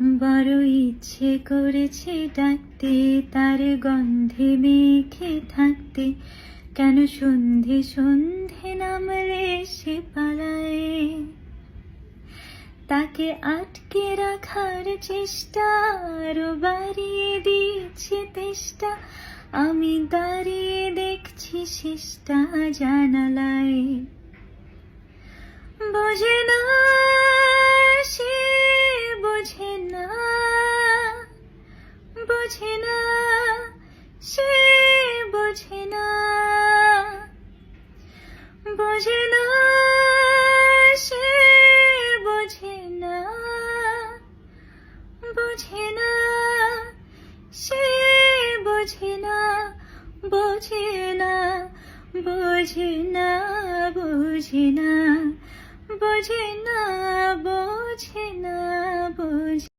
বড় ইচ্ছে করেছে ডাকতে, তার গন্ধে মেখে থাকতে। কেন সন্ধে সন্ধে নামলে সে পালায়? তাকে আটকে রাখার চেষ্টা আরো বাড়িয়ে দিচ্ছে তেষ্টা। আমি দাঁড়িয়ে দেখছি শেষটা জানালায়। বোঝে না সে, বোঝে না, বোঝে না সে, বোঝে না, বোঝে না সে, বোঝে না, বোঝে না সে, বোঝে না, বোঝে না, বোঝে না, বোঝে না, বোঝে না, বোঝে না, বোঝে।